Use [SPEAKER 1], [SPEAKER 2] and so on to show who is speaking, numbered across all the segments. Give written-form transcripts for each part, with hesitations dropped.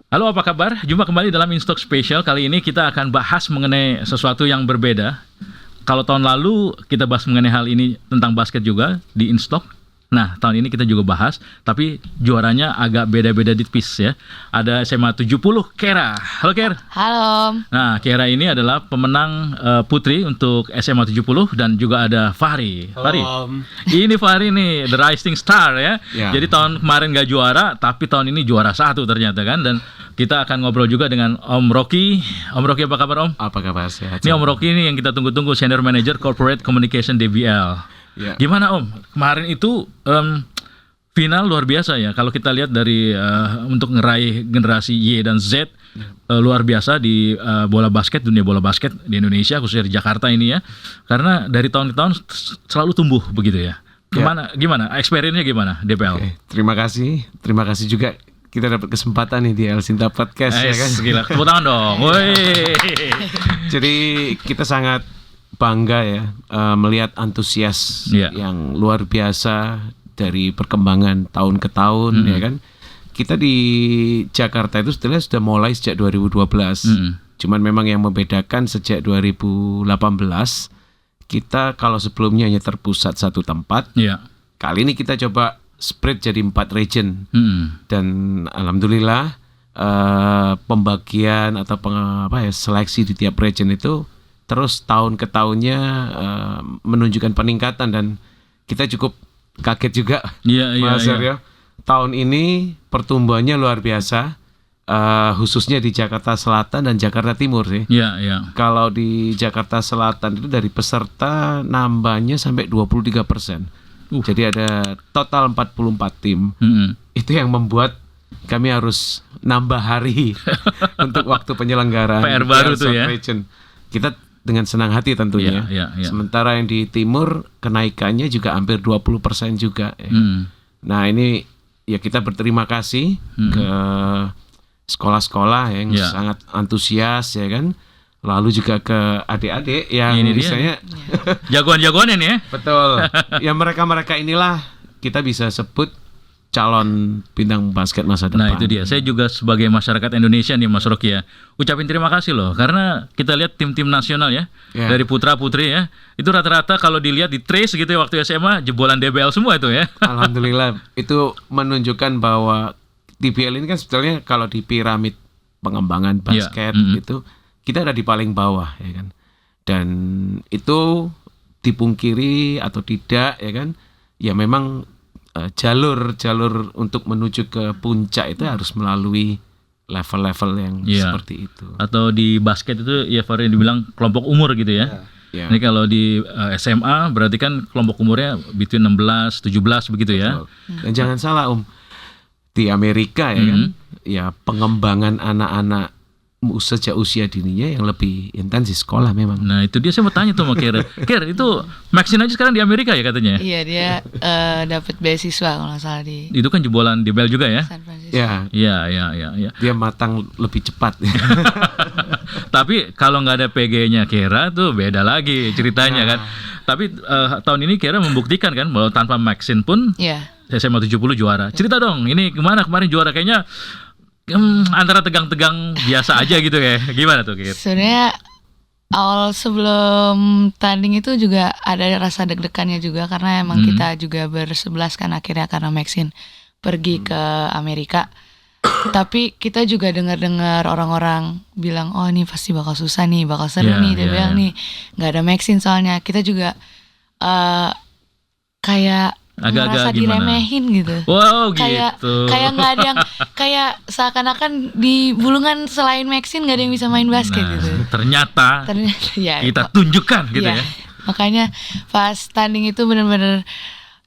[SPEAKER 1] Halo, apa kabar? Jumpa kembali dalam InStock Special. Kali ini kita akan bahas mengenai sesuatu yang berbeda. Kalau tahun lalu kita bahas mengenai hal ini tentang basket juga di InStock. Nah, tahun ini kita juga bahas, tapi juaranya agak beda-beda tipis ya. Ada SMA 70, Kera. Halo, Ker.
[SPEAKER 2] Halo.
[SPEAKER 1] Nah, Kera ini adalah pemenang putri untuk SMA 70 dan juga ada Fahri. Fahri. Ini Fahri nih, the rising star ya. Jadi tahun kemarin gak juara, tapi tahun ini juara 1 ternyata kan. Dan kita akan ngobrol juga dengan Om Rocky. Om Rocky, apa kabar Om?
[SPEAKER 3] Apa kabar? Sehat.
[SPEAKER 1] Ini Om Rocky ini yang kita tunggu-tunggu, Senior Manager Corporate Communication DBL. Gimana Om? Kemarin itu final luar biasa ya. Kalau kita lihat dari untuk ngeraih generasi Y dan Z luar biasa di bola basket, dunia bola basket di Indonesia, khususnya di Jakarta ini ya. Karena dari tahun ke tahun selalu tumbuh begitu ya. Gimana? Experience-nya gimana DPL?
[SPEAKER 3] Terima kasih juga. Kita dapat kesempatan nih di El Sinta Podcast ya kan.
[SPEAKER 1] Gila, tepuk tangan dong. Woi.
[SPEAKER 3] Jadi kita sangat bangga ya melihat antusias yang luar biasa dari perkembangan tahun ke tahun ya kan. Kita di Jakarta itu sebenarnya sudah mulai sejak 2012. Cuman memang yang membedakan sejak 2018 kita kalau sebelumnya hanya terpusat satu tempat. Kali ini kita coba spread jadi 4 region. Dan alhamdulillah pembagian atau seleksi di tiap region itu terus tahun ke tahunnya menunjukkan peningkatan dan kita cukup kaget juga, Mas Aryo. Tahun ini pertumbuhannya luar biasa, khususnya di Jakarta Selatan dan Jakarta Timur sih. Kalau di Jakarta Selatan itu dari peserta nambahnya sampai 23%. Jadi ada total 44 tim. Itu yang membuat kami harus nambah hari untuk waktu penyelenggaraan.
[SPEAKER 1] PR baru tuh ya.
[SPEAKER 3] Region. Kita dengan senang hati tentunya. Sementara yang di timur kenaikannya juga hampir 20% juga. Nah ini ya kita berterima kasih ke sekolah-sekolah yang sangat antusias ya kan. Lalu juga ke adik-adik yang misalnya
[SPEAKER 1] jagoan-jagoan ini ya.
[SPEAKER 3] Betul. Ya mereka-mereka inilah kita bisa sebut calon bintang basket masa depan.
[SPEAKER 1] Nah itu dia, saya juga sebagai masyarakat Indonesia nih Mas Rocky ya, ucapin terima kasih loh, karena kita lihat tim-tim nasional ya, dari putra-putri ya, itu rata-rata kalau dilihat di trace gitu ya waktu SMA, jebolan DBL semua itu ya.
[SPEAKER 3] Alhamdulillah, itu menunjukkan bahwa DBL ini kan sebetulnya kalau di piramid pengembangan basket itu, kita ada di paling bawah ya kan, dan itu dipungkiri atau tidak ya kan, ya memang jalur untuk menuju ke puncak itu harus melalui level-level yang seperti itu.
[SPEAKER 1] Atau di basket itu ya Fahri dibilang kelompok umur gitu ya. Ini kalau di SMA berarti kan kelompok umurnya between 16, 17 begitu ya.
[SPEAKER 3] Dan jangan salah di Amerika ya kan, ya pengembangan anak-anak sejak usia dininya yang lebih intens di sekolah memang.
[SPEAKER 1] Nah itu dia, saya mau tanya tuh sama Ker. Ker itu Maxine aja sekarang di Amerika ya katanya?
[SPEAKER 2] Iya dia dapat beasiswa kalau nggak salah di.
[SPEAKER 1] Itu kan jebolan DBL juga ya?
[SPEAKER 2] San Francisco.
[SPEAKER 1] Iya.
[SPEAKER 3] Dia matang lebih cepat.
[SPEAKER 1] Tapi kalau nggak ada PG-nya Kera tuh beda lagi ceritanya kan. Tapi tahun ini Kera membuktikan kan bahwa tanpa Maxine pun SMA 70 juara. Cerita dong, ini gimana kemarin juara kayaknya? Antara tegang-tegang biasa aja gitu ya. Gimana tuh Kir?
[SPEAKER 2] Sebenarnya awal sebelum tanding itu juga ada rasa deg-degannya juga karena emang kita juga bersebelas kan akhirnya karena Maxine pergi ke Amerika. Tapi kita juga dengar-dengar orang-orang bilang oh ini pasti bakal susah nih, bakal seru nih DBL nih. Nggak ada Maxine soalnya. Kita juga kayak merasa diremehin gitu.
[SPEAKER 1] Wow,
[SPEAKER 2] gitu. Kayak nggak ada yang kayak seakan-akan di Bulungan selain Maxine nggak ada yang bisa main basket gitu.
[SPEAKER 1] Ternyata
[SPEAKER 2] ya,
[SPEAKER 1] kita tunjukkan gitu ya.
[SPEAKER 2] Makanya pas tanding itu benar-benar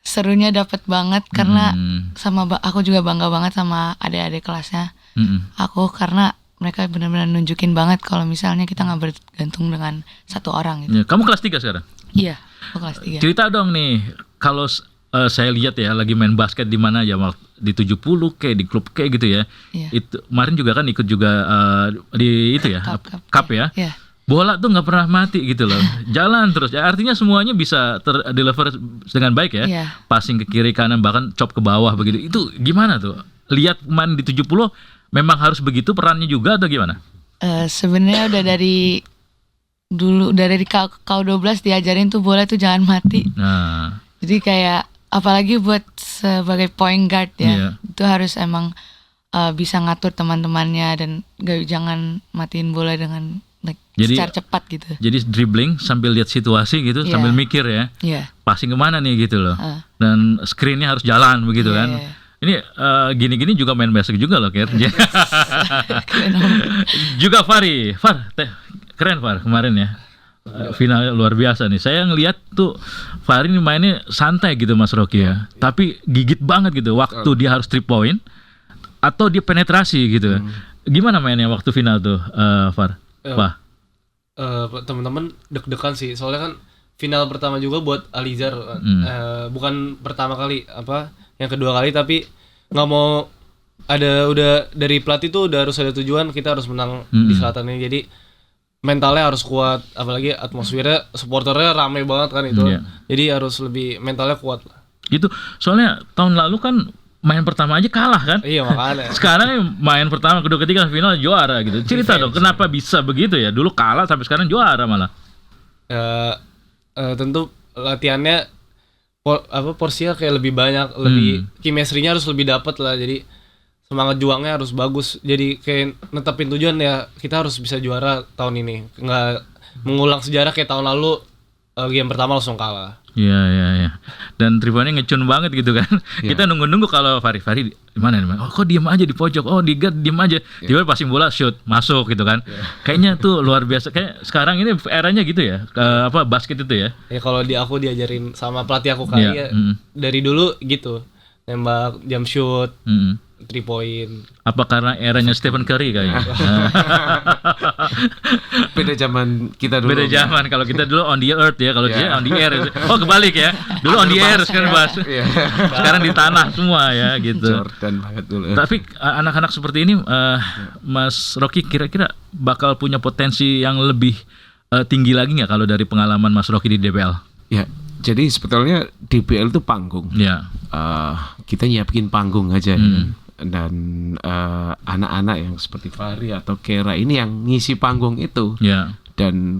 [SPEAKER 2] serunya dapat banget karena aku juga bangga banget sama adik-adik kelasnya. Aku karena mereka benar-benar nunjukin banget kalau misalnya kita nggak bergantung dengan satu orang gitu.
[SPEAKER 1] Kamu kelas 3 sekarang?
[SPEAKER 2] Iya, aku kelas 3.
[SPEAKER 1] Cerita dong nih, kalau saya lihat ya lagi main basket di mana ya, di 70 kayak di klub kayak gitu ya. Itu kemarin juga kan ikut juga di itu ya, cup ya. Bola tuh nggak pernah mati gitu loh, jalan terus ya, artinya semuanya bisa deliver dengan baik ya. Passing ke kiri kanan bahkan chop ke bawah begitu. Itu gimana tuh? Lihat main di 70 memang harus begitu perannya juga atau gimana?
[SPEAKER 2] Sebenarnya udah dari dulu, dari K12 diajarin tuh bola tuh jangan mati.
[SPEAKER 1] Nah,
[SPEAKER 2] jadi kayak apalagi buat sebagai point guard ya, itu harus emang bisa ngatur teman-temannya dan jangan matiin bola dengan secara cepat gitu.
[SPEAKER 1] Jadi dribbling sambil lihat situasi gitu, sambil mikir ya, passing kemana nih gitu loh. Dan screennya harus jalan begitu kan. Ini gini-gini juga main basket juga loh, Kir. Juga Far, keren Far kemarin ya. Final luar biasa nih. Saya ngelihat tuh Far ini mainnya santai gitu Mas Rocky ya. Tapi gigit banget gitu waktu dia harus 3 point atau dia penetrasi gitu. Gimana mainnya waktu final tuh Far? Wah.
[SPEAKER 4] Teman-teman deg-degan sih. Soalnya kan final pertama juga buat Alizar, bukan pertama kali, yang kedua kali, tapi nggak mau udah dari pelatih tuh udah harus ada tujuan, kita harus menang di selatan ini, jadi mentalnya harus kuat, apalagi atmosfernya supporternya rame banget kan itu, jadi harus lebih mentalnya kuat lah.
[SPEAKER 1] Gitu, soalnya tahun lalu kan main pertama aja kalah kan?
[SPEAKER 4] Iya makanya.
[SPEAKER 1] Sekarang main pertama, kedua, ketiga final juara gitu. Cerita dong, kenapa bisa begitu ya? Dulu kalah sampai sekarang juara malah.
[SPEAKER 4] Tentu latihannya porsinya kayak lebih banyak, lebih chemistry-nya harus lebih dapat lah, jadi semangat juangnya harus bagus, jadi kayak netepin tujuan ya, kita harus bisa juara tahun ini, nggak mengulang sejarah kayak tahun lalu game pertama langsung kalah.
[SPEAKER 1] Iya. Dan Tribunnya ngecun banget gitu kan. Kita nunggu-nunggu kalau Fari di mana nih? Oh, kok diem aja di pojok. Oh, di guard diem aja. Tiba-tiba passing bola shoot masuk gitu kan. Kayaknya tuh luar biasa. Kayak sekarang ini eranya gitu ya. Basket itu ya.
[SPEAKER 4] Ya kalau aku diajarin sama pelatih aku kali dari dulu gitu. Nembak, jump shoot, 3 point.
[SPEAKER 1] Apa karena eranya Stephen Curry kayaknya?
[SPEAKER 3] Beda zaman kita dulu.
[SPEAKER 1] Beda zaman, kalau kita dulu on the earth ya, kalau dia on the air. Oh kebalik ya, dulu on the air, sekarang sekarang di tanah semua ya gitu.
[SPEAKER 3] Jordan banget dulu.
[SPEAKER 1] Tapi anak-anak seperti ini, Mas Rocky kira-kira bakal punya potensi yang lebih tinggi lagi nggak kalau dari pengalaman Mas Rocky di DBL?
[SPEAKER 3] Ya, jadi sebetulnya DBL itu panggung.
[SPEAKER 1] Ya.
[SPEAKER 3] Kita nyiapin panggung aja ya. Dan anak-anak yang seperti Fahri atau Kera ini yang ngisi panggung itu. Dan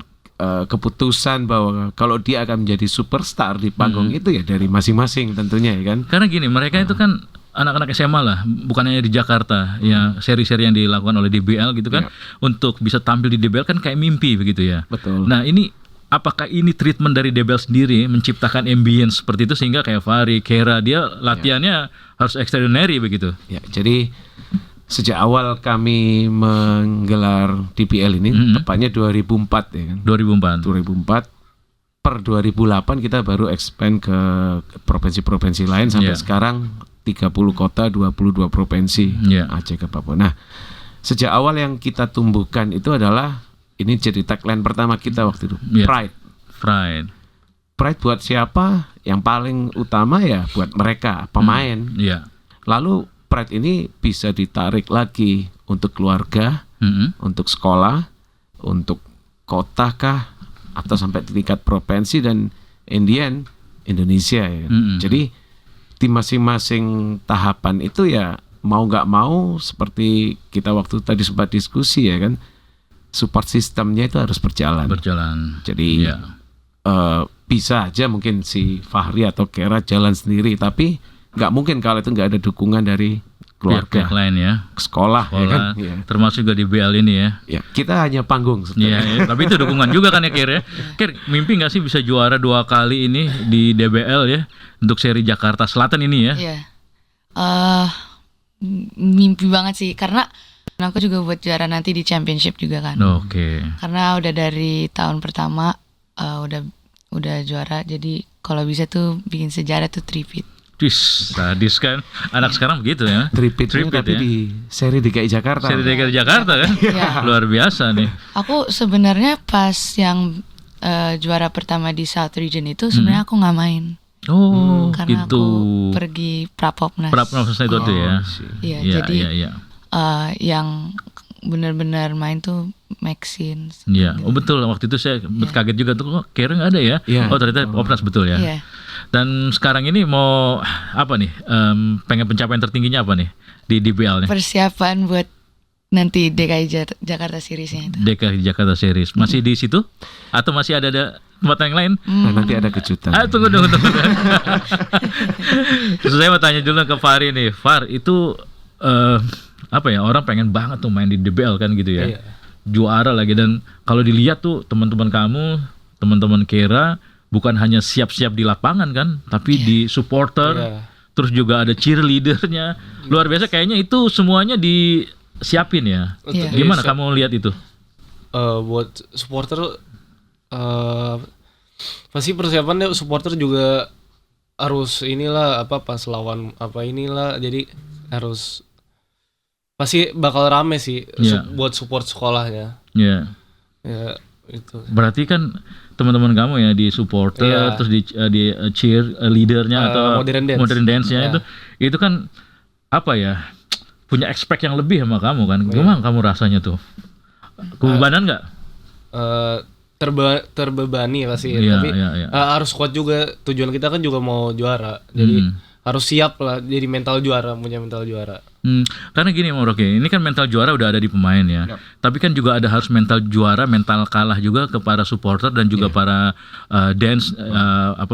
[SPEAKER 3] keputusan bahwa kalau dia akan menjadi superstar di panggung itu ya dari masing-masing tentunya ya kan.
[SPEAKER 1] Karena gini, mereka itu kan anak-anak SMA lah, bukan hanya di Jakarta. Ya, seri-seri yang dilakukan oleh DBL gitu kan, untuk bisa tampil di DBL kan kayak mimpi begitu ya.
[SPEAKER 3] Betul.
[SPEAKER 1] Nah, apakah ini treatment dari DBL sendiri menciptakan ambience seperti itu sehingga kayak Fahri, Kera, dia latihannya harus extraordinary begitu?
[SPEAKER 3] Ya, jadi sejak awal kami menggelar DBL ini, tepatnya 2004 ya kan. 2004 per 2008 kita baru expand ke provinsi-provinsi lain sampai sekarang 30 kota, 22 provinsi, Aceh ke Papua. Nah, sejak awal yang kita tumbuhkan itu adalah, ini jadi tagline pertama kita waktu itu, Pride buat siapa? Yang paling utama ya buat mereka, pemain. Lalu Pride ini bisa ditarik lagi untuk keluarga, untuk sekolah, untuk kota kah, atau sampai tingkat provinsi dan Indian Indonesia ya. Jadi di masing-masing tahapan itu ya mau nggak mau, seperti kita waktu tadi sempat diskusi ya kan, support sistemnya itu harus berjalan. Jadi bisa aja mungkin si Fahri atau Kera jalan sendiri, tapi nggak mungkin kalau itu nggak ada dukungan dari keluarga,
[SPEAKER 1] pihak lain ya,
[SPEAKER 3] sekolah ya kan?
[SPEAKER 1] Termasuk juga di BL ini ya.
[SPEAKER 3] Kita hanya panggung.
[SPEAKER 1] Tapi itu dukungan juga kan ya, Kir ya. Kir, mimpi nggak sih bisa juara 2 kali ini di DBL ya, untuk seri Jakarta Selatan ini ya?
[SPEAKER 2] Mimpi banget sih, karena aku juga buat juara nanti di championship juga kan. Karena udah dari tahun pertama udah juara, jadi kalau bisa tuh bikin sejarah tuh 3-peat.
[SPEAKER 1] Sadis kan, anak sekarang begitu ya.
[SPEAKER 3] 3-peat tapi ya? Di seri DKI Jakarta.
[SPEAKER 1] Seri DKI Jakarta kan, luar biasa nih.
[SPEAKER 2] Aku sebenarnya pas yang juara pertama di South Region itu sebenarnya aku nggak main. Karena
[SPEAKER 1] gitu.
[SPEAKER 2] Aku pergi Prapopnas.
[SPEAKER 1] Prapopnas itu tuh ya.
[SPEAKER 2] Jadi yang benar-benar main tuh Maxine.
[SPEAKER 1] Betul. Waktu itu saya kaget juga tuh, kok Kira nggak ada ya? Oh ternyata Popnas betul ya. Dan sekarang ini mau apa nih? Pengen pencapaian tertingginya apa nih di DBL nih?
[SPEAKER 2] Persiapan buat nanti DKI Jakarta Series-nya itu.
[SPEAKER 1] DKI Jakarta Series masih di situ atau masih ada tempat yang lain?
[SPEAKER 3] Nah, nanti ada kejutan.
[SPEAKER 1] Tunggu. Terus saya mau tanya dulu ke Fahri nih. Far, itu apa ya, orang pengen banget tuh main di DBL kan gitu ya.
[SPEAKER 4] Iya.
[SPEAKER 1] Juara lagi, dan kalau dilihat tuh teman-teman kamu, teman-teman Kera bukan hanya siap-siap di lapangan kan, tapi di supporter.
[SPEAKER 4] Iya.
[SPEAKER 1] Terus juga ada cheerleadernya. Luar biasa, kayaknya itu semuanya disiapin ya.
[SPEAKER 2] Iya.
[SPEAKER 1] Gimana kamu lihat itu?
[SPEAKER 4] Buat supporter pasti persiapannya supporter juga harus inilah pas lawan inilah, jadi harus pasti bakal rame sih buat support sekolahnya.
[SPEAKER 1] Iya.
[SPEAKER 4] Ya itu.
[SPEAKER 1] Berarti kan teman-teman kamu ya di supporter, terus di cheer leadernya atau modern dance-nya itu kan apa ya, punya expect yang lebih sama kamu kan. Gimana kamu rasanya tuh? Kebebanan nggak?
[SPEAKER 4] Terbebani pasti, tapi harus kuat juga. Tujuan kita kan juga mau juara, jadi harus siap lah, jadi punya mental juara.
[SPEAKER 1] Karena gini Om Rocky, ini kan mental juara udah ada di pemain ya. Tapi kan juga ada harus mental juara, mental kalah juga ke para supporter dan juga para dance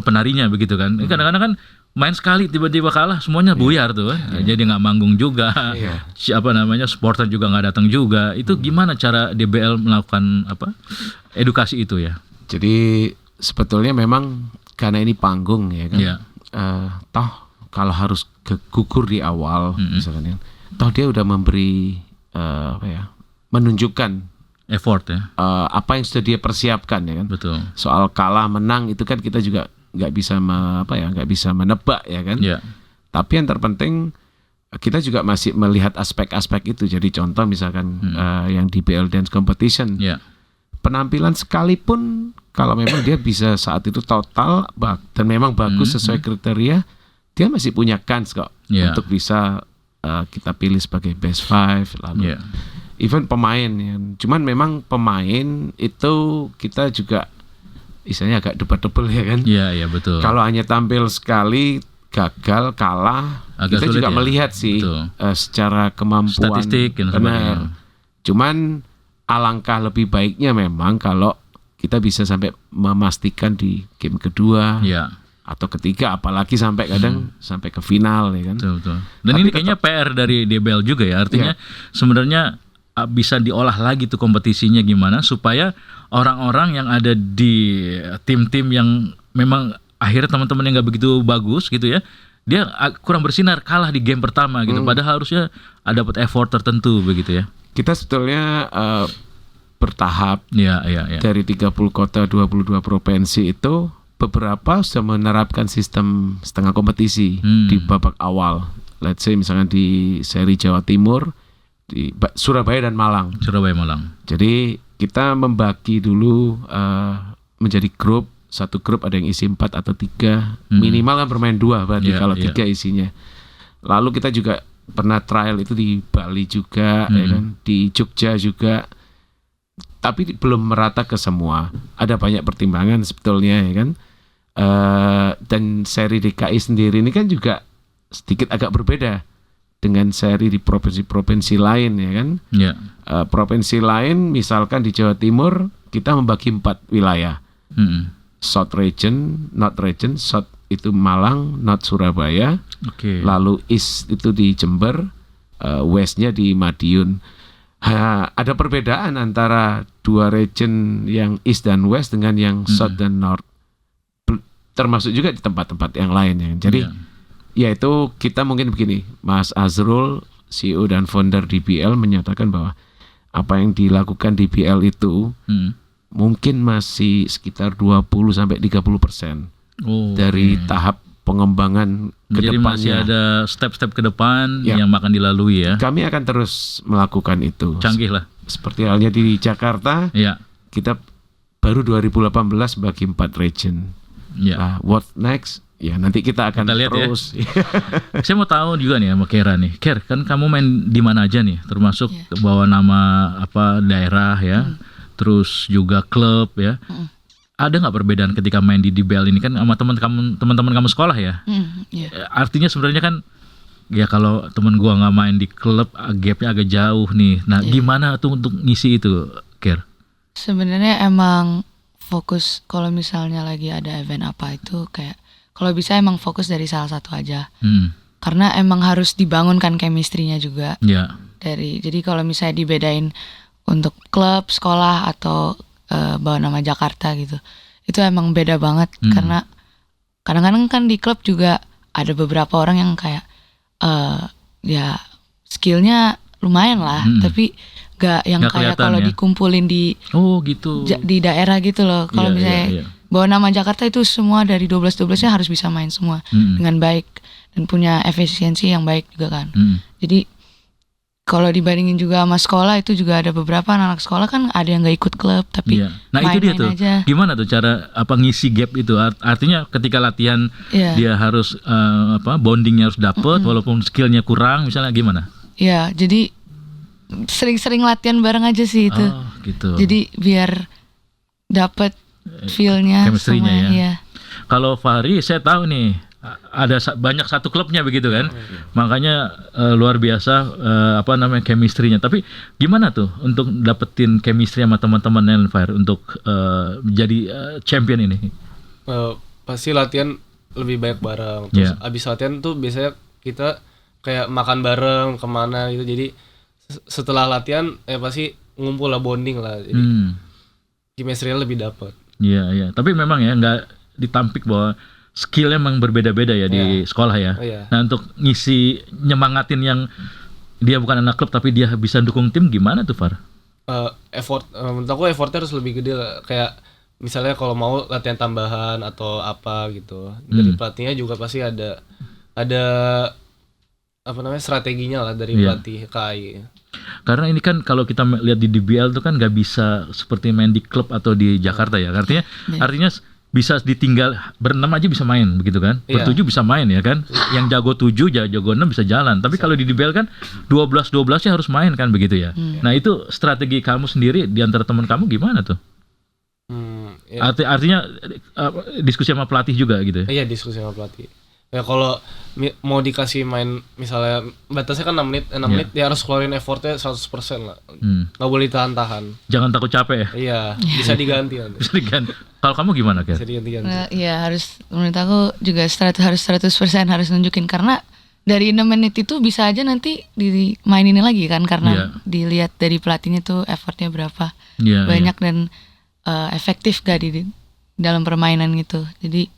[SPEAKER 1] penarinya begitu kan. Kadang-kadang kan main sekali tiba-tiba kalah semuanya buyar tuh kan. Jadi nggak manggung juga. Supporter juga nggak datang juga. Itu gimana cara DBL melakukan edukasi itu ya?
[SPEAKER 3] Jadi sebetulnya memang karena ini panggung ya kan. Toh kalau harus gugur di awal, misalkan ya, toh dia udah memberi menunjukkan
[SPEAKER 1] effort ya,
[SPEAKER 3] apa yang sudah dia persiapkan ya kan.
[SPEAKER 1] Betul.
[SPEAKER 3] Soal kalah menang itu kan kita juga nggak bisa nggak bisa menebak ya kan. Tapi yang terpenting kita juga masih melihat aspek-aspek itu. Jadi contoh misalkan yang di BL Dance Competition, penampilan sekalipun kalau memang dia bisa saat itu total dan memang bagus sesuai kriteria, dia masih punya kans kok untuk bisa kita pilih sebagai best 5 lalu even pemain ya. Cuman memang pemain itu kita juga istilahnya agak debat-debat ya kan.
[SPEAKER 1] Iya betul.
[SPEAKER 3] Kalau hanya tampil sekali gagal kalah, agak kita juga melihat sih secara kemampuan
[SPEAKER 1] statistik dan sebagainya.
[SPEAKER 3] Cuman alangkah lebih baiknya memang kalau kita bisa sampai memastikan di game kedua atau ketiga, apalagi sampai kadang sampai ke final ya kan.
[SPEAKER 1] Betul. Dan tapi ini kayaknya PR dari DBL juga ya, artinya sebenarnya bisa diolah lagi tuh kompetisinya gimana supaya orang-orang yang ada di tim-tim yang memang akhirnya teman-teman yang nggak begitu bagus gitu ya, dia kurang bersinar, kalah di game pertama gitu, padahal harusnya dapat effort tertentu begitu ya.
[SPEAKER 3] Kita sebetulnya bertahap dari 30 kota 22 provinsi itu beberapa sudah menerapkan sistem setengah kompetisi di babak awal. Let's say misalnya di seri Jawa Timur, di Surabaya dan Malang. Jadi kita membagi dulu menjadi grup. Satu grup ada yang isi 4 atau 3, minimal kan bermain 2 berarti kalau 3 isinya. Lalu kita juga pernah trial itu di Bali juga, ya kan? Di Jogja juga. Tapi belum merata ke semua. Ada banyak pertimbangan sebetulnya ya kan. Dan seri DKI sendiri ini kan juga sedikit agak berbeda dengan seri di provinsi-provinsi lain ya kan. Provinsi lain misalkan di Jawa Timur kita membagi 4 wilayah. South region, North region, South itu Malang, North Surabaya. Lalu East itu di Jember, Westnya di Madiun. Ada perbedaan antara dua region yang East dan West dengan yang South dan North, termasuk juga di tempat-tempat yang lain ya. Jadi ya itu kita mungkin begini, Mas Azrul, CEO dan founder DBL menyatakan bahwa apa yang dilakukan DBL itu mungkin masih sekitar 20-30% dari tahap pengembangan ke depannya.
[SPEAKER 1] Jadi masih ada step-step ke depan yang akan dilalui ya.
[SPEAKER 3] Kami akan terus melakukan itu.
[SPEAKER 1] Canggih lah.
[SPEAKER 3] Seperti halnya di Jakarta, kita baru 2018 bagi 4 region. Nah, what next? Ya nanti kita akan terus.
[SPEAKER 1] Ya. Saya mau tahu juga nih sama Kera nih. Ker, kan kamu main di mana aja nih? Termasuk bawa nama daerah ya. Terus juga klub ya. Ada nggak perbedaan ketika main di DBL ini kan sama teman-teman kamu sekolah ya? Artinya sebenarnya kan ya kalau temen gua nggak main di klub, gapnya agak jauh nih. Nah, gimana tuh untuk ngisi itu, Ker?
[SPEAKER 2] Sebenarnya emang fokus kalau misalnya lagi ada event apa itu kayak kalau bisa emang fokus dari salah satu aja. Karena emang harus dibangunkan chemistry-nya juga. Jadi kalau misalnya dibedain untuk klub, sekolah atau bawa nama Jakarta gitu, itu emang beda banget. Karena kadang-kadang kan di klub juga ada beberapa orang yang kayak ya skillnya lumayan lah, tapi gak kayak kalau dikumpulin di
[SPEAKER 1] gitu
[SPEAKER 2] di daerah gitu loh. Kalau misalnya bawa nama Jakarta itu semua dari 12-12-nya harus bisa main semua dengan baik dan punya efisiensi yang baik juga kan. Jadi kalau dibandingin juga sama sekolah, itu juga ada beberapa anak sekolah kan ada yang gak ikut klub tapi
[SPEAKER 1] nah itu dia tuh
[SPEAKER 2] aja.
[SPEAKER 1] Gimana tuh cara ngisi gap itu? Artinya ketika latihan dia harus bondingnya harus dapet walaupun skillnya kurang misalnya, gimana?
[SPEAKER 2] Jadi sering-sering latihan bareng aja sih itu.
[SPEAKER 1] Gitu.
[SPEAKER 2] Jadi biar dapet feel-nya,
[SPEAKER 1] chemistry-nya ya. Kalau Fahri saya tahu nih ada banyak satu klubnya begitu kan, makanya luar biasa chemistry-nya. Tapi gimana tuh untuk dapetin chemistry sama teman-teman Fahri untuk jadi champion ini?
[SPEAKER 4] Pasti latihan lebih banyak bareng. Terus abis latihan tuh biasanya kita kayak makan bareng kemana gitu. Jadi setelah latihan pasti ngumpul lah, bonding lah. Jadi chemistry-nya lebih dapet.
[SPEAKER 1] Iya. Tapi memang ya nggak ditampik bahwa skillnya memang berbeda-beda ya di sekolah ya. Nah untuk ngisi nyemangatin yang dia bukan anak klub tapi dia bisa dukung tim, gimana tuh Far?
[SPEAKER 4] Menurut aku effortnya harus lebih gede lah. Kayak misalnya kalau mau latihan tambahan atau apa gitu, dari pelatihnya juga pasti ada strateginya lah dari pelatih KAI.
[SPEAKER 1] Karena ini kan kalau kita lihat di DBL itu kan nggak bisa seperti main di klub atau di Jakarta ya. Artinya bisa ditinggal berenam aja bisa main begitu kan, bertujuh bisa main ya kan, yang jago 7 jago 6 bisa jalan. Tapi kalau di DBL kan 12-12 harus main kan begitu ya. Nah itu strategi kamu sendiri di antara teman kamu gimana tuh? Artinya diskusi sama pelatih juga gitu ya?
[SPEAKER 4] Iya, diskusi sama pelatih. Ya kalau mau dikasih main misalnya batasnya kan 6 menit ya harus keluarin effortnya 100% lah. Nggak boleh tahan-tahan.
[SPEAKER 1] Jangan takut capek ya?
[SPEAKER 4] Iya, bisa diganti nanti.
[SPEAKER 1] Bisa diganti. Kalau kamu gimana Kat?
[SPEAKER 4] Bisa diganti.
[SPEAKER 2] Iya, harus, menurut aku juga harus 100% harus nunjukin, karena dari 6 menit itu bisa aja nanti dimainin lagi kan, karena dilihat dari pelatihnya tuh effortnya berapa banyak dan efektif gak di dalam permainan gitu. Jadi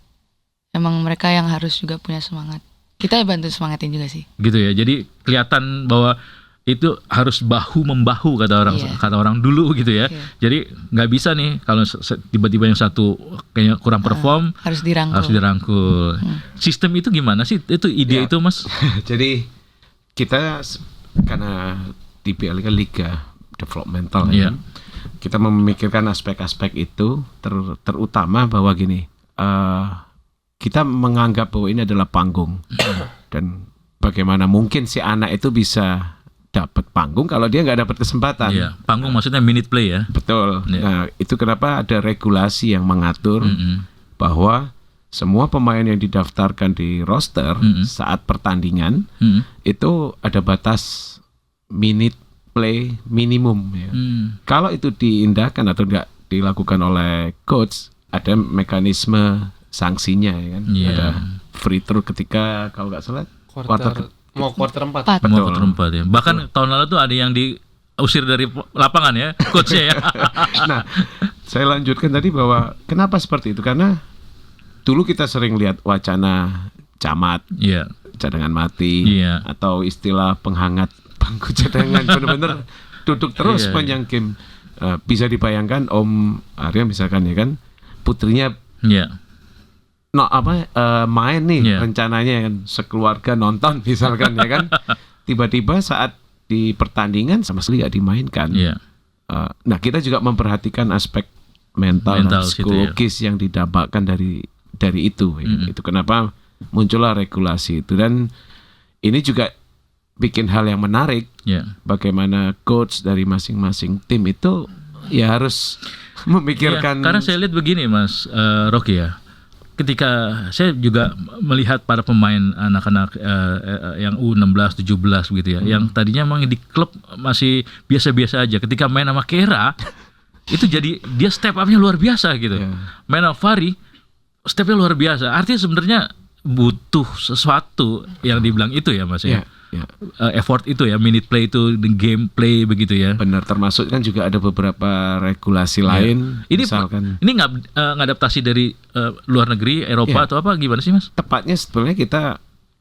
[SPEAKER 2] emang mereka yang harus juga punya semangat. Kita bantu semangatin juga sih. Gitu
[SPEAKER 1] ya. Jadi kelihatan bahwa itu harus bahu-membahu kata orang dulu gitu ya. Jadi nggak bisa nih kalau tiba-tiba yang satu kayaknya kurang perform
[SPEAKER 2] harus dirangkul.
[SPEAKER 1] Sistem itu gimana sih? Itu ide itu Mas?
[SPEAKER 3] Jadi kita karena DBL kan liga developmental ya. Kita memikirkan aspek-aspek itu terutama bahwa gini. Kita menganggap bahwa ini adalah panggung dan bagaimana mungkin si anak itu bisa dapat panggung kalau dia nggak dapat kesempatan.
[SPEAKER 1] Panggung maksudnya minute play ya.
[SPEAKER 3] Betul. Nah itu kenapa ada regulasi yang mengatur bahwa semua pemain yang didaftarkan di roster saat pertandingan itu ada batas minute play minimum ya. Kalau itu diindahkan atau nggak dilakukan oleh coach, ada mekanisme sanksinya ya kan. Ada free throw ketika kalau nggak salah
[SPEAKER 4] quarter 4.
[SPEAKER 1] Mau quarter 4 ya. Bahkan tahun lalu tuh ada yang diusir dari lapangan ya coachnya ya.
[SPEAKER 3] Nah saya lanjutkan tadi bahwa kenapa seperti itu, karena dulu kita sering lihat wacana camat, cadangan mati, atau istilah penghangat bangku cadangan, benar-benar duduk terus panjang game. Bisa dibayangkan Om Arya misalkan ya kan, putrinya main nih rencananya kan, sekeluarga nonton misalkan ya kan, tiba-tiba saat di pertandingan sama sekali gak dimainkan. Nah kita juga memperhatikan aspek mental dan psikologis yang didapatkan dari itu. Itu kenapa muncullah regulasi itu, dan ini juga bikin hal yang menarik. Bagaimana coach dari masing-masing tim itu ya harus memikirkan.
[SPEAKER 1] Karena saya lihat begini Mas Rocky ya. ketika saya juga melihat para pemain anak-anak yang U16, 17 gitu ya, yang tadinya memang di klub masih biasa-biasa aja, ketika main sama Kera itu jadi dia step up-nya luar biasa gitu. Main sama Fahri step-nya luar biasa. Artinya sebenarnya butuh sesuatu yang dibilang itu ya Mas ya. Effort itu ya, minute play itu, the game play begitu ya.
[SPEAKER 3] Benar, termasuk kan juga ada beberapa regulasi lain.
[SPEAKER 1] Ini
[SPEAKER 3] misalkan
[SPEAKER 1] ini ngadaptasi dari luar negeri, Eropa atau apa gimana sih Mas?
[SPEAKER 3] Tepatnya sebetulnya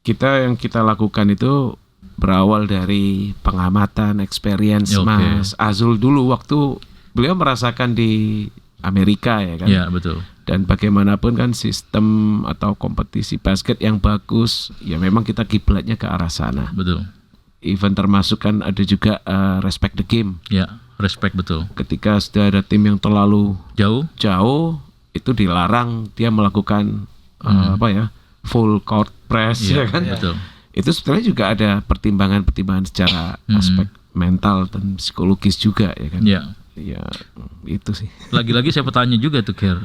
[SPEAKER 3] kita yang kita lakukan itu berawal dari pengamatan, experience Mas Azul dulu waktu beliau merasakan di Amerika ya kan.
[SPEAKER 1] Iya, betul.
[SPEAKER 3] Dan bagaimanapun kan sistem atau kompetisi basket yang bagus, ya memang kita kiblatnya ke arah sana.
[SPEAKER 1] Betul.
[SPEAKER 3] Even termasuk kan ada juga respect the game.
[SPEAKER 1] Ya, respect betul.
[SPEAKER 3] Ketika sudah ada tim yang terlalu jauh itu dilarang dia melakukan full court press ya kan.
[SPEAKER 1] Betul.
[SPEAKER 3] Itu sebenarnya juga ada pertimbangan-pertimbangan secara aspek mental dan psikologis juga ya kan.
[SPEAKER 1] Ya.
[SPEAKER 3] Ya itu sih.
[SPEAKER 1] Lagi-lagi saya bertanya juga tuh Ker,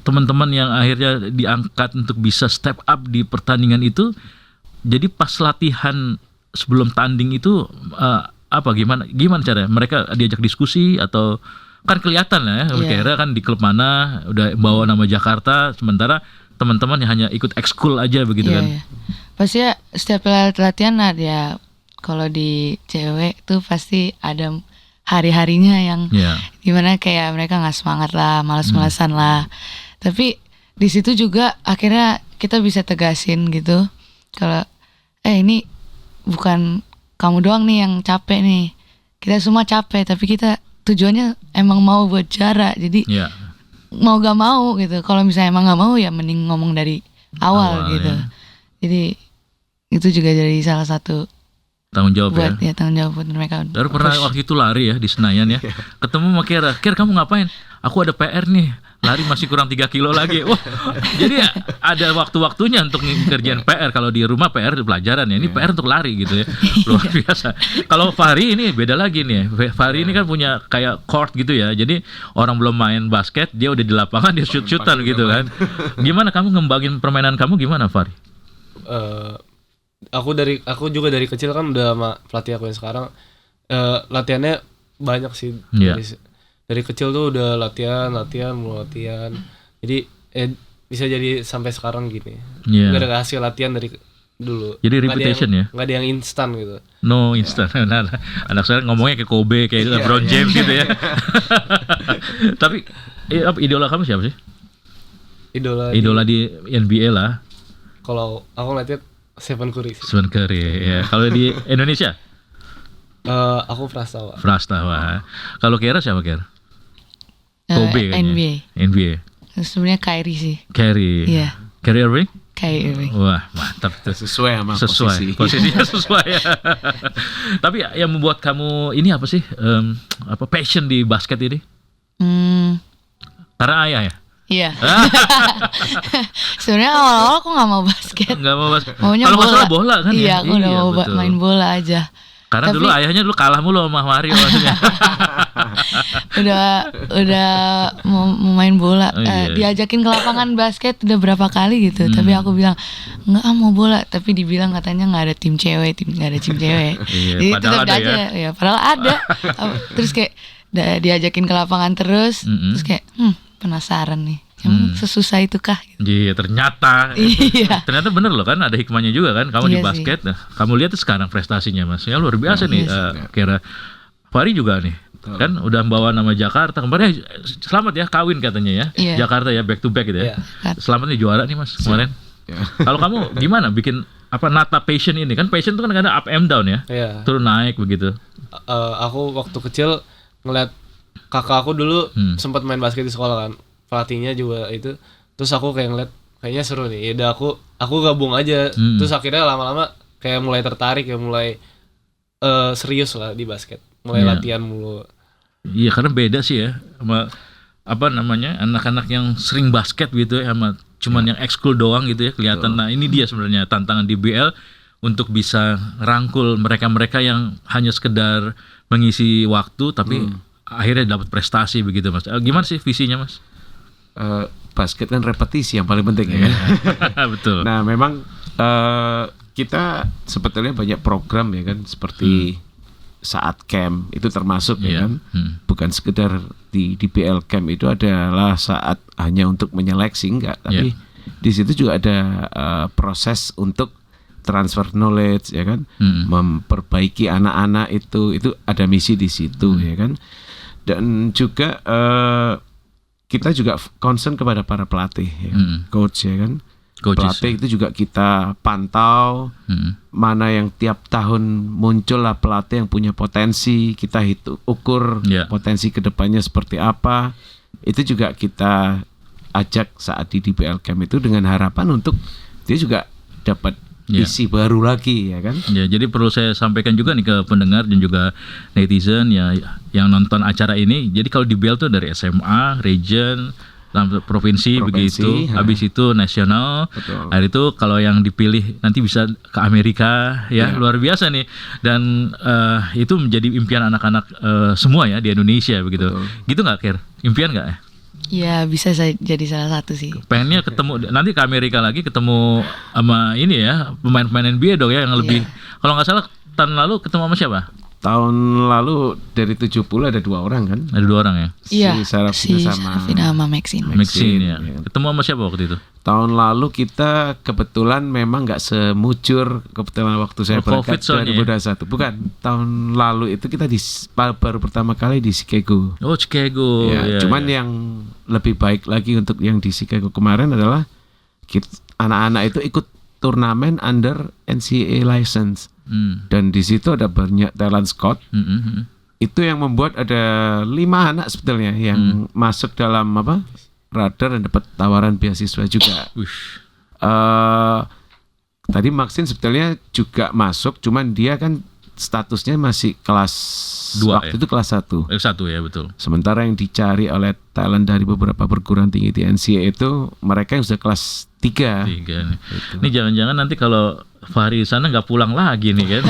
[SPEAKER 1] teman-teman yang akhirnya diangkat untuk bisa step up di pertandingan itu, jadi pas latihan sebelum tanding itu gimana cara mereka diajak diskusi atau kan kelihatan ya Kera kan di klub mana udah bawa nama Jakarta, sementara teman-teman yang hanya ikut ekskul aja begitu kan.
[SPEAKER 2] Pasti ya setiap latihan ada, kalau di cewek tuh pasti ada hari-harinya yang gimana kayak mereka nggak semangat lah, malas-malasan lah. Tapi di situ juga akhirnya kita bisa tegasin gitu, kalau ini bukan kamu doang nih yang capek nih, kita semua capek, tapi kita tujuannya emang mau buat juara. Jadi mau gak mau gitu. Kalau misalnya emang gak mau ya mending ngomong dari awal gitu. Jadi itu juga jadi salah satu
[SPEAKER 1] tanggung jawab
[SPEAKER 2] tanggung jawab buat mereka.
[SPEAKER 1] Baru pernah waktu itu lari ya di Senayan ya, ketemu sama Kera, kamu ngapain? Aku ada PR nih, lari masih kurang 3 kilo lagi. Wah, jadi ada waktu-waktunya untuk ngerjain PR. Kalau di rumah PR pelajaran ya, ini PR untuk lari gitu ya, luar biasa. Kalau Fahri ini beda lagi nih, Fahri ini kan punya kayak court gitu ya, jadi orang belum main basket, dia udah di lapangan, dia shoot-shootan gitu kan. Gimana kamu ngembangin permainan kamu gimana Fahri?
[SPEAKER 4] Aku juga dari kecil kan udah sama pelatih aku yang sekarang, latihannya banyak sih. Dari kecil tuh udah latihan. Jadi bisa jadi sampai sekarang gini. Gak ada hasil latihan dari dulu.
[SPEAKER 1] Jadi repetition ya?
[SPEAKER 4] Gak ada yang instan gitu.
[SPEAKER 1] No instan. Nah, anak saya ngomongnya kayak Kobe, kayak LeBron James gitu ya. Tapi idola kamu siapa sih? Idola di NBA lah.
[SPEAKER 4] Kalau aku ngeliatnya Stephen Curry
[SPEAKER 1] ya. Kalau di Indonesia?
[SPEAKER 4] Aku Prastawa.
[SPEAKER 1] Kalau Kera siapa Kera? Kobe kayaknya. NBA.
[SPEAKER 2] Sebenarnya Kyrie sih.
[SPEAKER 1] Kyrie Irving?
[SPEAKER 2] Kyrie Irving.
[SPEAKER 1] Wah, mantap.
[SPEAKER 3] Sesuai sama
[SPEAKER 1] posisinya sesuai ya. Tapi yang membuat kamu ini apa sih? Passion di basket ini? Karena ayah ya?
[SPEAKER 2] Iya. Sebenarnya awal-awal aku nggak mau basket. Maunya
[SPEAKER 1] kalau masalah bola kan
[SPEAKER 2] ya? Iya, aku udah mau main bola aja.
[SPEAKER 1] Karena dulu ayahnya kalah mulu sama Mario maksudnya.
[SPEAKER 2] udah mau main bola. Diajakin ke lapangan basket udah berapa kali gitu. Tapi aku bilang nggak mau bola. Tapi dibilang katanya nggak ada tim cewek. Jadi tetap aja. Ya, padahal ada. Terus kayak diajakin ke lapangan terus. Terus kayak penasaran nih, emang sesusah itu kah?
[SPEAKER 1] Iya, ternyata bener loh kan, ada hikmahnya juga kan, kamu di basket. Nah, kamu lihat tuh sekarang prestasinya Mas, ya luar biasa nih. Kira Fahri juga nih, kan udah membawa nama Jakarta. Kemarin selamat ya kawin katanya ya, Jakarta ya, back to back gitu ya. Selamat nih juara nih Mas kemarin. Kalau kamu gimana bikin nata passion ini? Kan passion itu kan kadang up and down ya, turun naik begitu.
[SPEAKER 4] Aku waktu kecil ngeliat kakak aku dulu sempat main basket di sekolah kan, pelatihnya juga itu. Terus aku kayak ngeliat kayaknya seru nih, yaudah aku gabung aja. Terus akhirnya lama-lama kayak mulai tertarik ya, mulai serius lah di basket, mulai latihan mulu. Iya,
[SPEAKER 1] karena beda sih ya sama anak-anak yang sering basket gitu ya, sama cuman yang ekskul doang gitu ya kelihatan. Nah ini dia sebenarnya tantangan di BL untuk bisa rangkul mereka-mereka yang hanya sekedar mengisi waktu tapi akhirnya dapat prestasi begitu Mas. Gimana sih visinya Mas?
[SPEAKER 3] basket kan repetisi yang paling penting ya.
[SPEAKER 1] Betul.
[SPEAKER 3] Nah memang kita sebetulnya banyak program ya kan, seperti saat camp itu termasuk ya kan, bukan sekedar di DBL camp itu adalah saat hanya untuk menyeleksi, enggak, tapi di situ juga ada proses untuk transfer knowledge ya kan, memperbaiki anak-anak itu ada misi di situ ya kan, dan juga kita juga concern kepada para pelatih ya kan? Coach ya kan. Pelatih itu juga kita pantau mana yang tiap tahun muncul lah pelatih yang punya potensi, kita ukur potensi kedepannya seperti apa. Itu juga kita ajak saat di DBL Camp itu dengan harapan untuk dia juga dapat isi baru lagi ya kan.
[SPEAKER 1] Ya, jadi perlu saya sampaikan juga nih ke pendengar dan juga netizen ya yang nonton acara ini. Jadi kalau DBL tuh dari SMA, region, provinsi begitu, habis itu nasional. Hari itu kalau yang dipilih nanti bisa ke Amerika ya, luar biasa nih. Dan itu menjadi impian anak-anak semua ya di Indonesia begitu. Gitu nggak, Kir? Impian nggak ya?
[SPEAKER 2] Ya bisa jadi salah satu sih.
[SPEAKER 1] Pengennya ketemu nanti ke Amerika lagi, ketemu sama ini ya pemain-pemain NBA dong ya yang lebih. Kalau nggak salah tahun lalu ketemu sama siapa?
[SPEAKER 3] Tahun lalu dari 70 ada 2 orang kan?
[SPEAKER 1] Ada 2 orang ya?
[SPEAKER 2] Iya,
[SPEAKER 3] si
[SPEAKER 2] Sarafina sama Maxine
[SPEAKER 1] ya. Ketemu sama siapa waktu itu?
[SPEAKER 3] Tahun lalu kita kebetulan memang nggak semucur kebetulan waktu saya berangkat 2021. Bukan, tahun lalu itu kita baru pertama kali di Chicago.
[SPEAKER 1] Oh, Chicago.
[SPEAKER 3] Ya, cuman yang lebih baik lagi untuk yang di Chicago kemarin adalah anak-anak itu ikut turnamen under NCAA license. Dan di situ ada banyak talent scout. Itu yang membuat ada 5 anak sebetulnya yang masuk dalam radar dan dapat tawaran beasiswa juga. Tadi Maxine sebetulnya juga masuk, cuman dia kan statusnya masih kelas 2 waktu itu kelas 1.
[SPEAKER 1] Kelas 1 ya, betul.
[SPEAKER 3] Sementara yang dicari oleh talent dari beberapa perguruan tinggi di NCAA itu mereka yang sudah kelas 3.
[SPEAKER 1] Ini jangan-jangan nanti kalau Fahri di sana nggak pulang lagi nih kan?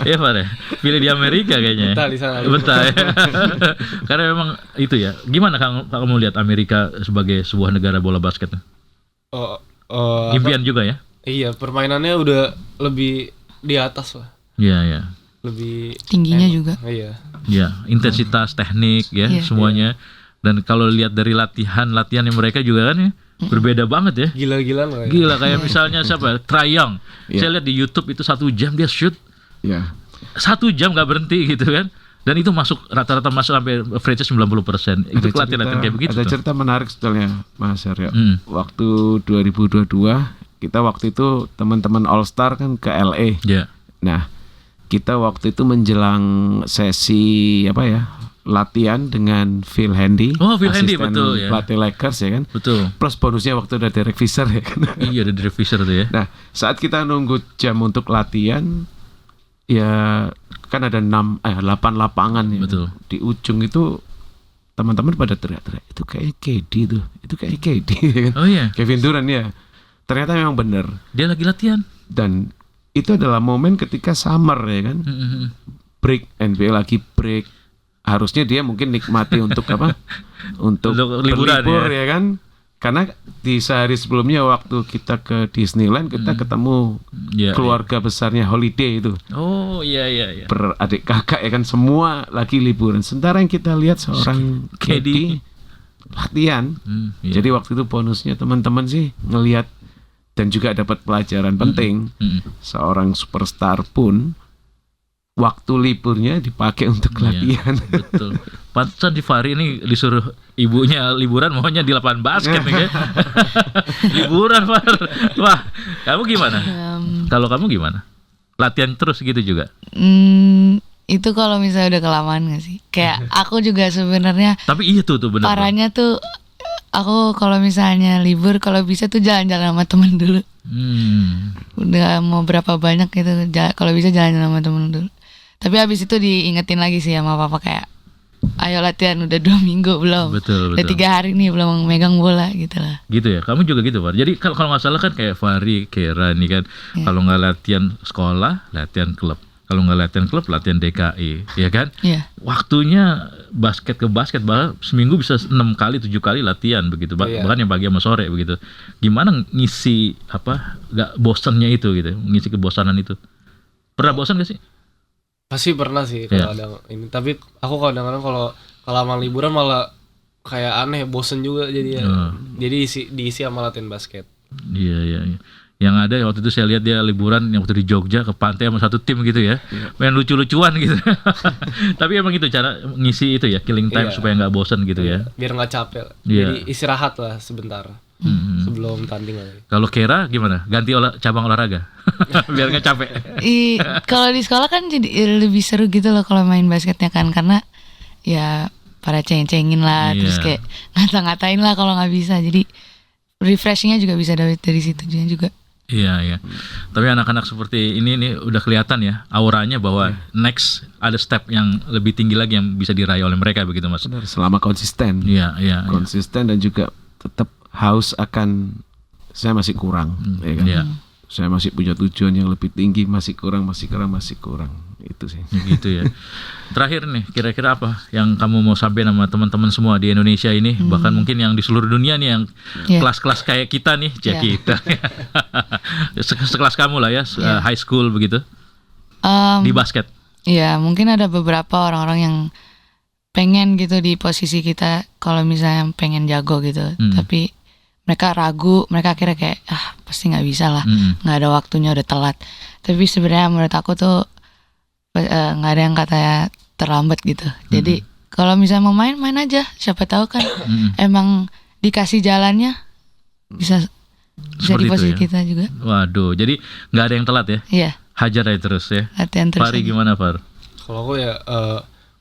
[SPEAKER 1] Iya Fahri, pilih di Amerika kayaknya.
[SPEAKER 4] Betah di sana.
[SPEAKER 1] Betah ya. Karena memang itu ya. Gimana kamu lihat Amerika sebagai sebuah negara bola basket? Impian juga ya?
[SPEAKER 4] Iya, permainannya udah lebih di atas lah.
[SPEAKER 1] Iya.
[SPEAKER 4] Lebih
[SPEAKER 2] tingginya juga.
[SPEAKER 4] Iya.
[SPEAKER 1] Ya, intensitas, teknik ya semuanya. Dan kalau lihat dari latihan mereka juga kan ya berbeda banget ya.
[SPEAKER 4] Gila-gilaan.
[SPEAKER 1] Gila kayak misalnya siapa? Trae Young. Saya lihat di YouTube itu 1 jam dia shoot. 1 jam nggak berhenti gitu kan. Dan itu rata-rata masuk sampai average 90%. Itu latihan kayak begitu.
[SPEAKER 3] Ada cerita menarik sebetulnya Mas Aryo. Waktu 2022 kita waktu itu teman-teman All Star kan ke LA. Nah, kita waktu itu menjelang sesi latihan dengan Phil Handy.
[SPEAKER 1] Oh, Phil Handy betul ya.
[SPEAKER 3] Pelatih Lakers ya kan.
[SPEAKER 1] Betul.
[SPEAKER 3] Plus bonusnya waktu ada Derek Fisher ya kan.
[SPEAKER 1] Iya, ada Derek Fisher tuh ya.
[SPEAKER 3] Nah, saat kita nunggu jam untuk latihan ya kan ada 8 lapangan ya.
[SPEAKER 1] Betul.
[SPEAKER 3] Di ujung itu teman-teman pada teriak-teriak, itu kayak KD tuh. Itu kayak KD ya kan.
[SPEAKER 1] Oh iya.
[SPEAKER 3] Kevin Durant ya. Ternyata memang benar.
[SPEAKER 1] Dia lagi latihan.
[SPEAKER 3] Dan itu adalah momen ketika summer ya kan. Break, NBA lagi break. Harusnya dia mungkin nikmati untuk untuk berlibur ya kan. Karena di sehari sebelumnya waktu kita ke Disneyland kita ketemu keluarga besarnya Holiday itu.
[SPEAKER 1] Oh iya.
[SPEAKER 3] Beradik kakak ya kan, semua lagi liburan. Sementara yang kita lihat seorang KD latihan. Jadi waktu itu bonusnya teman-teman sih ngelihat dan juga dapat pelajaran penting. Seorang superstar pun waktu liburnya dipakai untuk latihan.
[SPEAKER 1] Betul. Pantesan di Fahri ini disuruh ibunya liburan, maunya di lapangan basket nih. Liburan, Far. Wah, kamu gimana? Kalau kamu gimana? Latihan terus gitu juga?
[SPEAKER 2] Itu kalau misalnya udah kelamaan gak sih? Kayak aku juga sebenarnya.
[SPEAKER 1] Tapi iya tuh benar.
[SPEAKER 2] Parahnya tuh aku kalau misalnya libur, kalau bisa tuh jalan-jalan sama temen dulu. Udah mau berapa banyak gitu, kalau bisa jalan-jalan sama temen dulu. Tapi habis itu diingetin lagi sih sama papa kayak, ayo latihan, udah 2 minggu belum.
[SPEAKER 1] Betul.
[SPEAKER 2] Udah 3 hari nih belum megang bola gitu lah.
[SPEAKER 1] Gitu ya, kamu juga gitu Far. Jadi kalau nggak salah kan kayak Fahri, Kera nih kan, kalau nggak latihan sekolah, latihan klub. Kalau nggak latihan klub, latihan DKI, ya kan?
[SPEAKER 2] Iya.
[SPEAKER 1] Waktunya basket ke basket, bahkan seminggu bisa 6 kali, 7 kali latihan begitu. Bahkan yang pagi sama sore begitu. Gimana ngisi nggak bosannya itu gitu, ngisi kebosanan itu? Pernah bosan gak sih?
[SPEAKER 4] Pasti pernah sih kalau ada ini. Tapi aku kadang-kadang kalau lama liburan malah kayak aneh, bosen juga jadi jadi diisi sama latihan basket.
[SPEAKER 1] Iya. Yang ada waktu itu saya lihat dia liburan yang waktu di Jogja ke pantai sama satu tim gitu ya, main lucu-lucuan gitu. Tapi emang itu cara ngisi itu ya, killing time supaya nggak bosen gitu ya.
[SPEAKER 4] Biar nggak capek. Jadi istirahat lah sebentar sebelum tanding lagi.
[SPEAKER 1] Kalau Kera gimana? Ganti cabang olahraga biar nggak capek.
[SPEAKER 2] Kalau di sekolah kan jadi lebih seru gitu loh kalau main basketnya kan, karena ya pada ceng-cengin lah, terus kayak ngata-ngatain lah kalau nggak bisa. Jadi refreshingnya juga bisa dari situ juga.
[SPEAKER 1] Iya. Tapi anak-anak seperti ini udah kelihatan ya auranya bahwa next ada step yang lebih tinggi lagi yang bisa diraih oleh mereka begitu Mas.
[SPEAKER 3] Benar, selama konsisten.
[SPEAKER 1] Iya.
[SPEAKER 3] Konsisten dan juga tetap haus akan saya masih kurang, ya kan? Iya. Saya masih punya tujuan yang lebih tinggi, masih kurang. Itu sih.
[SPEAKER 1] Gitu ya. Terakhir nih, kira-kira apa yang kamu mau sampaikan sama teman-teman semua di Indonesia ini, bahkan mungkin yang di seluruh dunia nih, yang kelas-kelas kayak kita nih, kita. Sekelas kamu lah ya, high school begitu. Di basket.
[SPEAKER 2] Iya, mungkin ada beberapa orang-orang yang pengen gitu di posisi kita, kalau misalnya pengen jago gitu, tapi mereka ragu, mereka akhirnya kayak pasti nggak bisa lah, nggak ada waktunya, udah telat. Tapi sebenarnya menurut aku tuh nggak ada yang katanya terlambat gitu. Jadi kalau misalnya mau main aja, siapa tahu kan emang dikasih jalannya bisa di posisi kita juga.
[SPEAKER 1] Waduh, jadi nggak ada yang telat ya?
[SPEAKER 2] Iya.
[SPEAKER 1] Hajar aja terus ya.
[SPEAKER 2] Latihan terus.
[SPEAKER 1] Fari gimana Far?
[SPEAKER 4] Kalau aku ya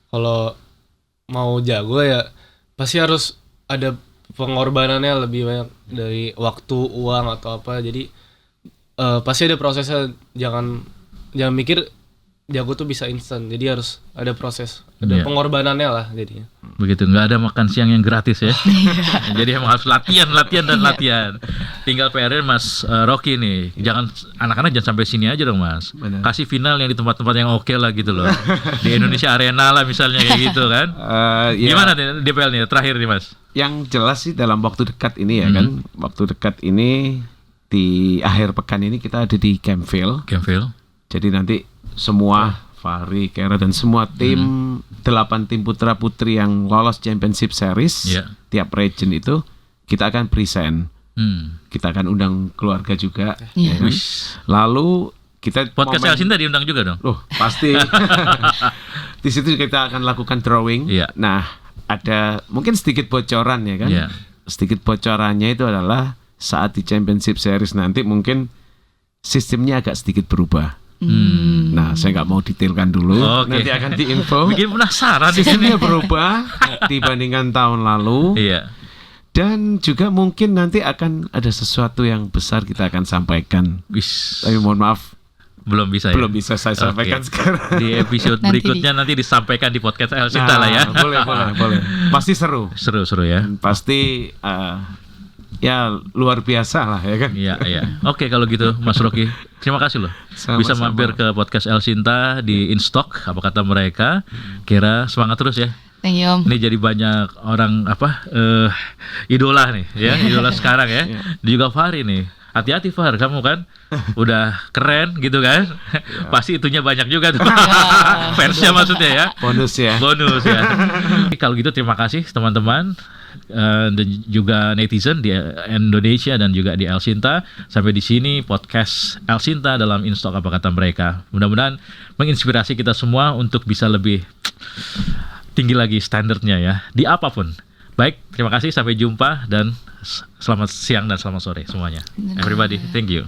[SPEAKER 4] kalau mau jago ya pasti harus ada pengorbanannya lebih banyak dari waktu, uang atau apa. Jadi pasti ada prosesnya. Jangan mikir jago tuh bisa instan. Jadi harus ada proses, ada pengorbanannya lah jadinya.
[SPEAKER 1] Begitu, nggak ada makan siang yang gratis ya. Jadi emang harus latihan. Tinggal PR-nya Mas Rocky nih. Jangan anak-anak jangan sampai sini aja dong Mas. Benar. Kasih final yang di tempat-tempat yang oke lah gitu loh. Di Indonesia Arena lah misalnya kayak gitu kan. Gimana nih DPL nih terakhir nih Mas?
[SPEAKER 3] Yang jelas sih dalam waktu dekat ini ya kan. Waktu dekat ini di akhir pekan ini kita ada di Campville. Jadi nanti semua Fahri, Kera dan semua tim 8 tim putra putri yang lolos Championship Series tiap region itu kita akan present. Kita akan undang keluarga juga. Ya kan? Lalu kita
[SPEAKER 1] podcast Elsinta diundang juga dong.
[SPEAKER 3] Loh, pasti. Di situ kita akan lakukan drawing. Nah, ada mungkin sedikit bocoran ya kan. Sedikit bocorannya itu adalah saat di Championship Series nanti mungkin sistemnya agak sedikit berubah. Nah, saya nggak mau detailkan dulu. Nanti akan diinfo.
[SPEAKER 1] Bikin penasaran.
[SPEAKER 3] Sistemnya berubah dibandingkan tahun lalu. Dan juga mungkin nanti akan ada sesuatu yang besar kita akan sampaikan. Tapi mohon maaf,
[SPEAKER 1] belum bisa
[SPEAKER 3] saya sampaikan sekarang.
[SPEAKER 1] Di episode berikutnya nanti disampaikan di podcast Elsinta lah ya.
[SPEAKER 3] Boleh. Pasti seru
[SPEAKER 1] ya.
[SPEAKER 3] Pasti ya luar biasa lah ya kan.
[SPEAKER 1] Iya. Oke, kalau gitu Mas Rocky, terima kasih loh. Bisa mampir ke podcast Elsinta di InStock, apa kata mereka. Kira semangat terus ya.
[SPEAKER 2] Thank you Om.
[SPEAKER 1] Ini jadi banyak orang idola nih ya, idola sekarang ya. Dan juga Fahri nih. Hati-hati Far, kamu kan udah keren gitu kan. Pasti itunya banyak juga tuh. Fansnya maksudnya ya.
[SPEAKER 3] Bonus ya.
[SPEAKER 1] Kalau gitu terima kasih teman-teman dan juga netizen di Indonesia dan juga di Elsinta. Sampai di sini podcast Elsinta dalam InStock, apa kata mereka. Mudah-mudahan menginspirasi kita semua untuk bisa lebih tinggi lagi standarnya ya di apapun. Baik, terima kasih, sampai jumpa dan selamat siang dan selamat sore semuanya. Everybody, thank you.